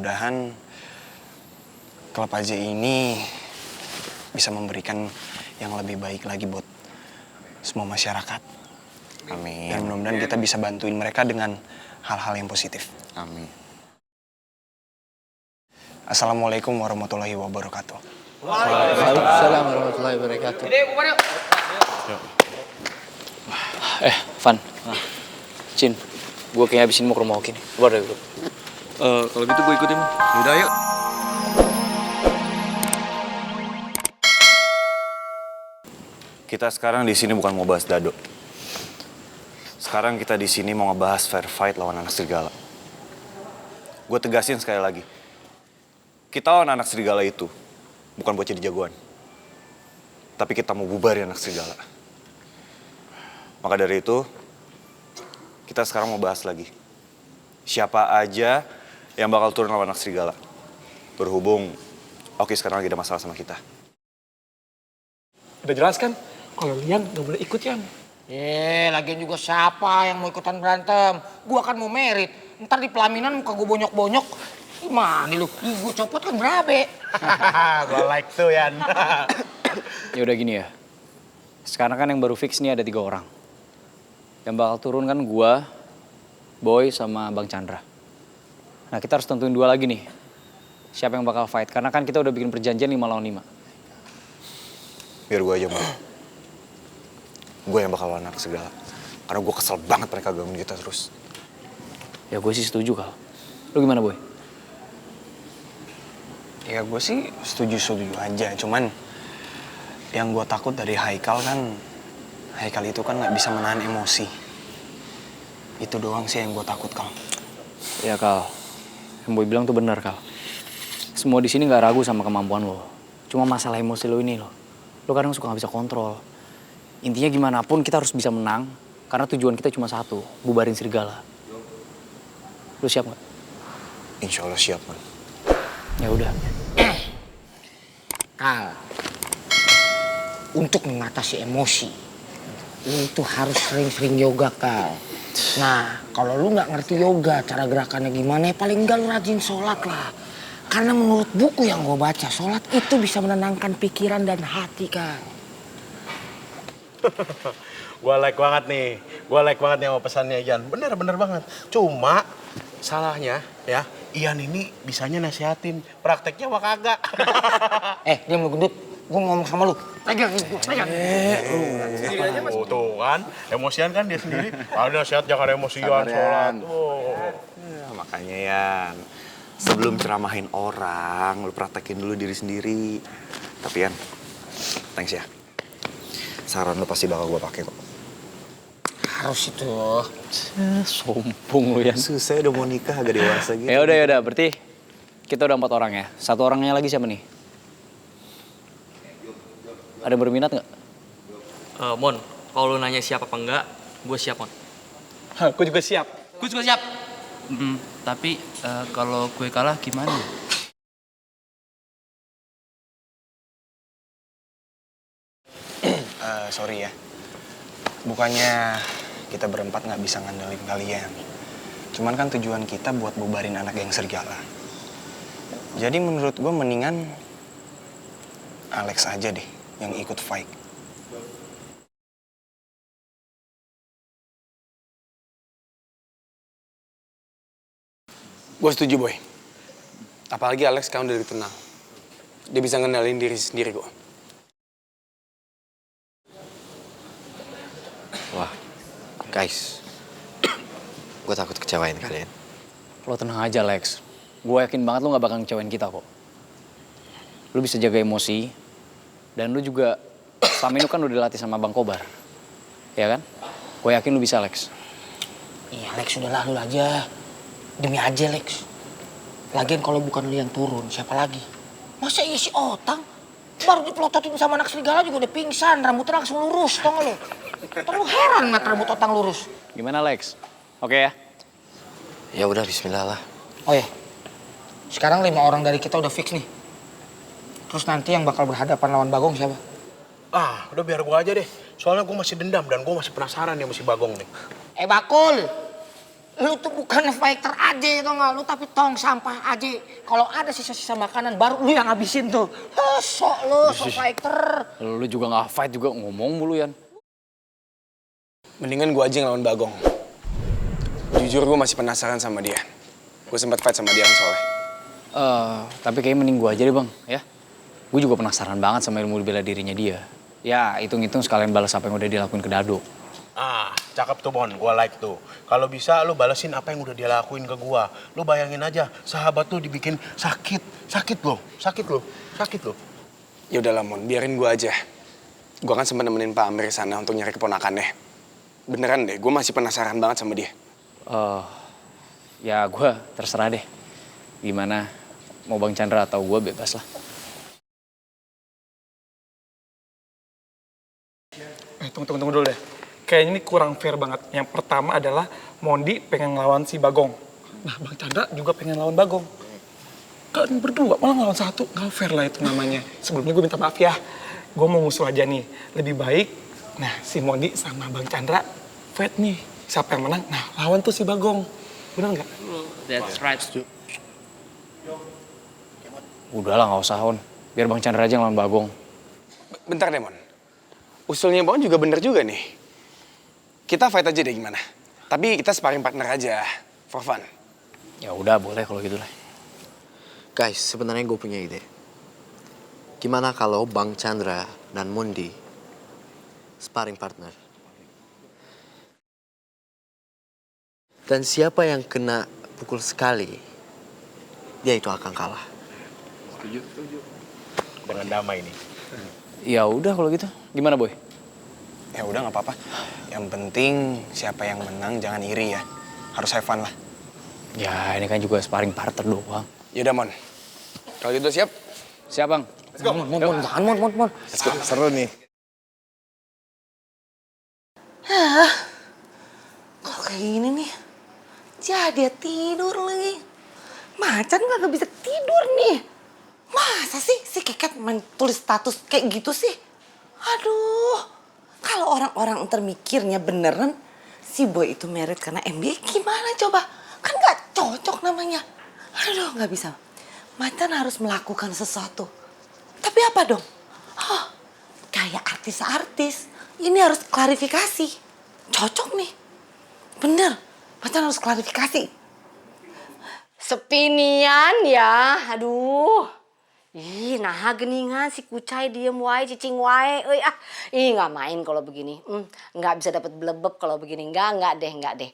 mudah-mudahan klub AJ ini bisa memberikan yang lebih baik lagi buat semua masyarakat. Amin. Dan mudah-mudahan kita bisa bantuin mereka dengan hal-hal yang positif. Amin. Assalamualaikum warahmatullahi wabarakatuh. Waalaikumsalam warahmatullahi wabarakatuh. Van. Cin, gue kayaknya abis ini mau ke rumah Oki nih. Keluar dari grup. Kalau gitu gue ikutin. Yaudah yuk. Kita sekarang di sini bukan mau bahas Dado. Sekarang kita di sini mau ngebahas fair fight lawan anak serigala. Gue tegasin sekali lagi. Kita lawan anak serigala itu bukan buat jadi jagoan. Tapi kita mau bubarin anak serigala. Maka dari itu, kita sekarang mau bahas lagi. Siapa aja yang bakal turun lawan anak serigala. Berhubung Oki sekarang lagi ada masalah sama kita. Udah jelas kan? Kalau Lian gak boleh ikut, Yan. Lagian juga siapa yang mau ikutan berantem? Gua kan mau merit. Ntar di pelaminan muka gue bonyok-bonyok. Gimana lu? Gue copot kan berabe. Gua like tuh, Yan. Ya udah gini ya. Sekarang kan yang baru fix nih ada 3 orang. Yang bakal turun kan gua, Boy, sama Bang Chandra. Nah kita harus tentuin 2 lagi nih. Siapa yang bakal fight? Karena kan kita udah bikin perjanjian 5 lawan 5. Biar gue aja, Bang. Gue yang bakal lawan anak serigala. Karena gue kesel banget mereka gangguin kita terus. Ya gue sih setuju, Kal. Lu gimana, Boy? Ya gue sih setuju aja. Cuman yang gue takut dari Haikal kan, Haikal itu kan nggak bisa menahan emosi. Itu doang sih yang gue takut, Kal. Ya, Kal. Yang Boy bilang tuh benar, Kal. Semua di sini nggak ragu sama kemampuan lo. Cuma masalah emosi lo ini lo. Lo kadang suka nggak bisa kontrol. Intinya gimana pun kita harus bisa menang. Karena tujuan kita cuma satu, bubarin serigala. Lo siap nggak? Insya Allah siap, Man. Ya udah. Kal, untuk mengatasi emosi, lu itu harus sering-sering yoga, Kal. Nah, kalau lu nggak ngerti yoga, cara gerakannya gimana, ya paling enggak lu rajin sholat lah. Karena menurut buku yang gue baca, sholat itu bisa menenangkan pikiran dan hati, Kal. Gua like banget nih. Gua like banget nih sama pesannya Ian. Bener banget. Cuma salahnya ya, Ian ini bisanya nasihatin. Prakteknya mah kagak. Diam lu gendut. Gue ngomong sama lu. Pegang. Tuh kan, emosian kan dia sendiri. Ada nasihat jangan emosian sholat. Ya, makanya, Yan. Sebelum ceramahin orang, lu praktekin dulu diri sendiri. Tapi, Yan, thanks ya. Saran lu pasti bakal gue pakai kok. Harus itu. Sombong lu ya. Susah udah mau nikah agak dewasa gitu. Ya udah. Berarti kita udah 4 orang ya. 1 orangnya lagi siapa nih? Ada berminat nggak? Mon, kalau lu nanya siap apa enggak, gue siap, Mon. Aku juga siap. Gue juga siap. Tapi kalau gue kalah gimana? Sorry ya. Bukannya kita berempat nggak bisa ngandelin kalian. Cuman kan tujuan kita buat bubarin anak geng serigala. Jadi menurut gue mendingan Alex aja deh yang ikut fight. Gue setuju, Boy. Apalagi Alex sekarang udah lebih tenang. Dia bisa ngendalin diri sendiri kok. Wah, guys. Gue takut kecewain kalian. Lo tenang aja, Lex. Gue yakin banget lo gak bakal ngecewain kita kok. Lo bisa jaga emosi. Dan lo juga selama ini kan udah dilatih sama Bang Kobar. Ya kan? Gue yakin lo bisa, Lex. Iya, Lex, udahlah lu aja. Demi aja, Lex. Lagian kalau bukan lu yang turun, siapa lagi? Masa iya si Otang? Baru dipelototin sama anak serigala juga udah pingsan, rambutnya langsung lurus, tau gak lu? Terlalu heran ngeliat rambut Otang lurus. Gimana, Lex? Oke ya? Ya udah, bismillah lah. Oh ya, sekarang 5 orang dari kita udah fix nih. Terus nanti yang bakal berhadapan lawan Bagong siapa? Udah biar gua aja deh. Soalnya gua masih dendam dan gua masih penasaran ya sama si Bagong nih. Bakul! Lu tuh bukan fighter aja tau gak lu, tapi tong sampah aja. Kalau ada sisa-sisa makanan baru lu yang habisin tuh. Sok lu, sok fighter. Lu juga nggak fight juga ngomong mulu Yan. Mendingan gue aja yang lawan Bagong. Jujur gue masih penasaran sama dia. Gue sempat fight sama dia kan soalnya. Tapi kayaknya mending gue aja deh bang, ya. Gue juga penasaran banget sama ilmu bela dirinya dia. Ya, hitung-hitung sekalian balas apa yang udah dilakuin ke Dado. Ah, cakep tuh Mon, gua like tuh. Kalau bisa lu balesin apa yang udah dia lakuin ke gua. Lu bayangin aja, sahabat tuh dibikin sakit. Sakit loh. Ya udahlah Mon, biarin gue aja. Gue kan sempat nemenin Pak Amir sana untuk nyari keponakannya. Beneran deh, gue masih penasaran banget sama dia. Ya gue terserah deh. Gimana, mau Bang Chandra atau gue bebas lah. Tunggu dulu deh. Kayaknya ini kurang fair banget. Yang pertama adalah Mondi pengen ngelawan si Bagong. Nah, Bang Chandra juga pengen lawan Bagong. Kan berdua, malah ngelawan satu. Nggak fair lah itu namanya. Sebelumnya gue minta maaf ya. Gue mau ngusul aja nih. Lebih baik, nah si Mondi sama Bang Chandra fight nih. Siapa yang menang? Nah, lawan tuh si Bagong. Bener nggak? That's right. Udahlah nggak usah On. Biar Bang Chandra aja yang lawan Bagong. Bentar deh Mon. Usulnya Bang juga bener juga nih. Kita fight aja deh gimana? Tapi kita sparring partner aja, for fun. Ya udah boleh kalau gitu lah. Guys, sebenarnya gue punya ide. Gimana kalau Bang Chandra dan Mondi sparring partner? Dan siapa yang kena pukul sekali, dia itu akan kalah. Setuju. Dengan damai nih. Ya udah kalau gitu. Gimana Boy? Ya udah nggak apa-apa. Yang penting siapa yang menang jangan iri ya. Harus have fun lah. Ya ini kan juga sparring partner doang. Yaudah Mon, kalau gitu siap? Siap Bang? Let's go. Mon. Let's go. Seru nih. Kok kayak gini nih? Jadi tidur lagi. Macan gak bisa tidur nih. Masa sih si Keket main tulis status kayak gitu sih? Aduh. Kalau orang-orang ntar mikirnya beneran si Boy itu married karena MBA gimana coba? Kan gak cocok namanya. Aduh gak bisa. Macan harus melakukan sesuatu. Tapi apa dong? Oh, kayak artis-artis. Ini harus klarifikasi. Cocok nih. Bener. Macan harus klarifikasi. Sepinian ya, aduh. Ih, nah geningan si Kucai diem wae, cicing wae. Ih nggak main kalau begini. Nggak bisa dapat blebeb kalau begini. Nggak deh.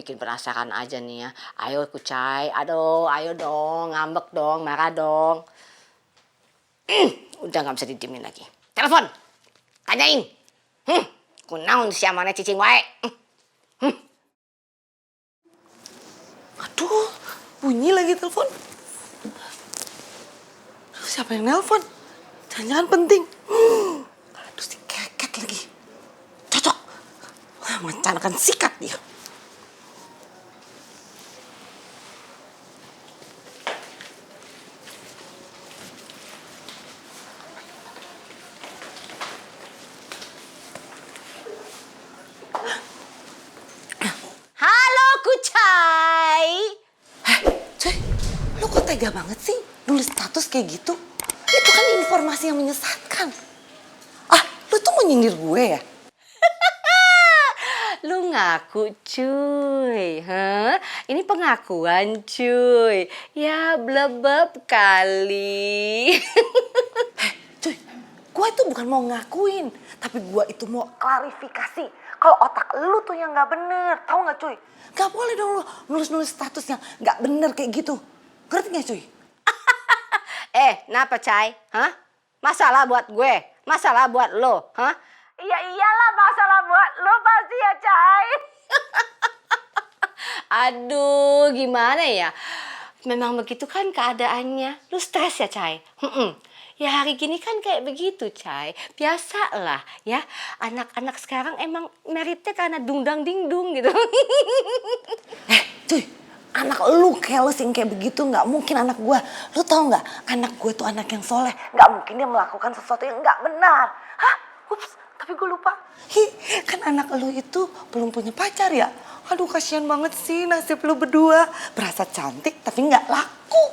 Bikin penasaran aja nih ya. Ayo Kucai, aduh, ayo dong, ngambek dong, marah dong. Udah nggak bisa didiemin lagi. Telepon, tanyain. Kunaon si amane cicing wae. Aduh, bunyi lagi telepon. Siapa yang nelpon? Jangan-jangan penting. Aduh, si Keket lagi. Cocok. Macan akan sikat dia. Halo Kucai. Coy, lu kok tega banget sih nulis status kayak gitu? Itu kan informasi yang menyesatkan. Lu tuh mau nyindir gue ya? Lu ngaku cuy, Ini pengakuan cuy. Ya blebeb kali. Cuy, gue itu bukan mau ngakuin, tapi gue itu mau klarifikasi. Kalau otak lu tuh yang gak bener, tahu gak cuy? Gak boleh dong lu nulis-nulis status yang gak bener kayak gitu. Ngerti gak cuy? Kenapa Cai? Masalah buat gue? Masalah buat lo? Iya iyalah masalah buat lo pasti ya Cai. Aduh gimana ya? Memang begitu kan keadaannya. Lu stres ya Cai? Ya hari gini kan kayak begitu Cai. Biasalah ya. Anak-anak sekarang emang meritnya karena dungdang dingdung gitu. Cuy, anak lu keles yang kayak begitu nggak mungkin anak gue. Lu tau nggak? Anak gue tuh anak yang soleh. Nggak mungkin dia melakukan sesuatu yang nggak benar. Ups, Tapi gue lupa. Kan anak lu itu belum punya pacar ya? Aduh kasihan banget sih nasib lu berdua. Berasa cantik tapi nggak laku.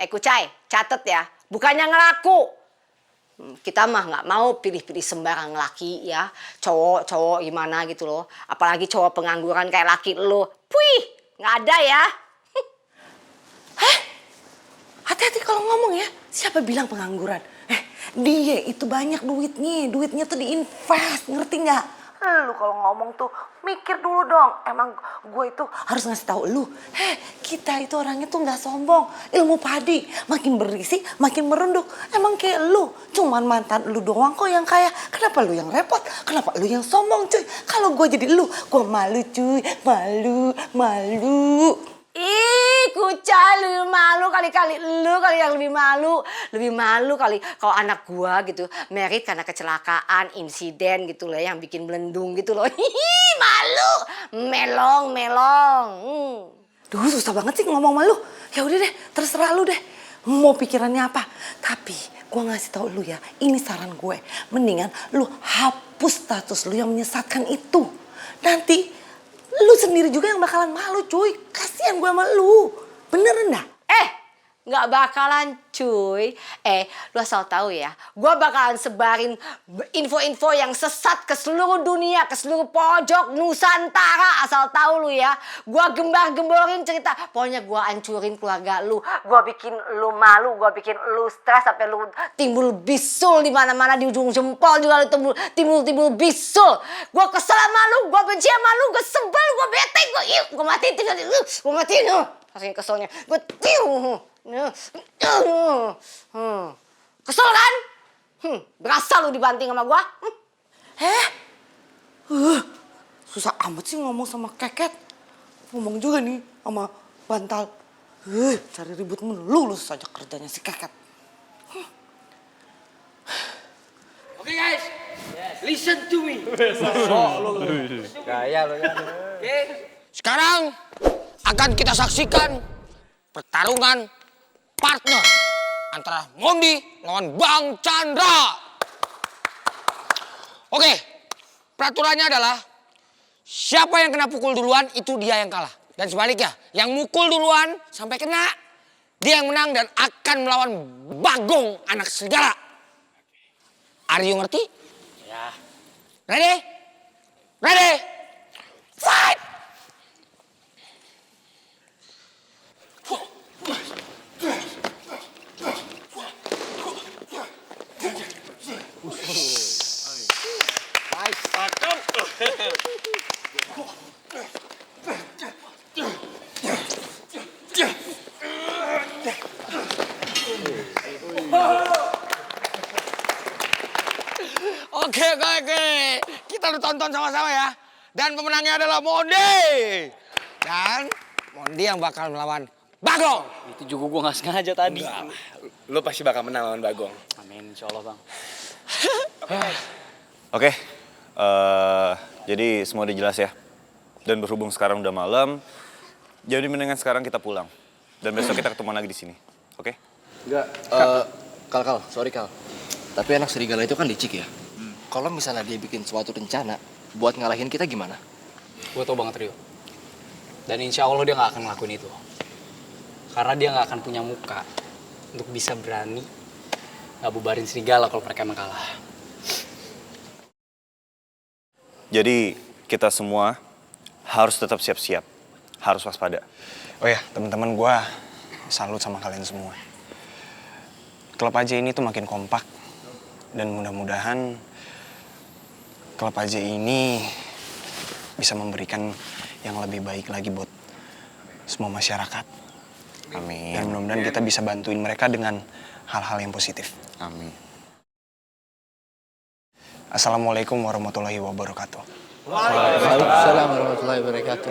Kucai, catet ya. Bukannya ngelaku. Kita mah nggak mau pilih-pilih sembarang laki ya. Cowok gimana gitu loh. Apalagi cowok pengangguran kayak laki lo. Puih, nggak ada ya. Hati-hati kalau ngomong ya. Siapa bilang pengangguran? Dia itu banyak duitnya. Duitnya tuh diinvest, ngerti nggak? Lu kalau ngomong tuh mikir dulu dong. Emang gue itu harus ngasih tahu lu. Kita itu orangnya tuh nggak sombong. Ilmu padi makin berisi makin merunduk. Emang kayak lu, cuman mantan lu doang kok yang kaya. Kenapa lu yang repot? Kenapa lu yang sombong cuy? Kalau gue jadi lu, gue malu cuy. Malu. Ih, Kucai lu malu kali-kali. Lu kali yang lebih malu. Lebih malu kali kalau anak gua gitu merit karena kecelakaan, insiden gitu loh yang bikin melendung gitu loh. Hihi, malu. Melong. Duh, susah banget sih ngomong malu. Ya udah deh, terserah lu deh. Mau pikirannya apa? Tapi gua ngasih tahu lu ya, ini saran gue. Mendingan lu hapus status lu yang menyesatkan itu. Nanti lu sendiri juga yang bakalan malu cuy. Kasihan gue sama lu. Beneran dah? Nggak bakalan cuy. Lu asal tahu ya, gue bakalan sebarin info-info yang sesat ke seluruh dunia, ke seluruh pojok Nusantara. Asal tahu lu ya, gue gembar-gemborin cerita. Pokoknya gue hancurin keluarga lu. Gue bikin lu malu, gue bikin lu stres sampai lu timbul bisul di mana-mana, di ujung jempol juga lu timbul bisul. Gue kesel sama lu, gue benci sama lu, gue sebel, gue bete, gue matiin. Saking keselnya, gue kesel kan? Berasa lu dibanting sama gua? Susah amat sih ngomong sama keket. Ngomong juga nih sama bantal. Cari ribut melulu saja kerjanya si keket. Oke guys, listen to me. Gaya lo ya. Sekarang akan kita saksikan pertarungan partner antara Mondi lawan Bang Chandra. Oke, peraturannya adalah siapa yang kena pukul duluan itu dia yang kalah. Dan sebaliknya, yang mukul duluan sampai kena, dia yang menang dan akan melawan Bagong anak serigala. Are you ngerti? Ya. Ready? Fight! Oke. Kita udah tonton sama-sama ya. Dan pemenangnya adalah Mondi. Dan Mondi yang bakal melawan Bagong. Itu juga gue gak sengaja tadi. Lo pasti bakal menang lawan Bagong. Amin, insya Allah bang. Oke, jadi semua udah jelas ya. Dan berhubung sekarang udah malam, jadi mendingan sekarang kita pulang. Dan besok kita ketemu lagi di sini, oke? Enggak, Kal, sorry Kal. Tapi anak serigala itu kan licik ya. Kalau misalnya dia bikin suatu rencana buat ngalahin kita gimana? Gue tau banget Rio. Dan insya Allah dia gak akan ngelakuin itu. Karena dia gak akan punya muka untuk bisa berani bubarin serigala kalau mereka emang kalah. Jadi kita semua harus tetap siap-siap, harus waspada. Oh ya, teman-teman gue salut sama kalian semua. Klub aja ini tuh makin kompak. Dan mudah-mudahan klub aja ini bisa memberikan yang lebih baik lagi buat semua masyarakat. Amin. Dan mudah-mudahan kita bisa bantuin mereka dengan hal-hal yang positif. Amin. Assalamualaikum warahmatullahi wabarakatuh. Waalaikumsalam warahmatullahi wabarakatuh.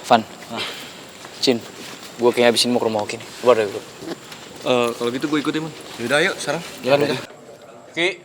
Van, Cin, gue kayaknya abis ini mau ke rumah Oki nih. Keluar dari grup. Kalau gitu gue ikutin, Man. Yaudah, yuk sekarang. Jalan udah. Ki.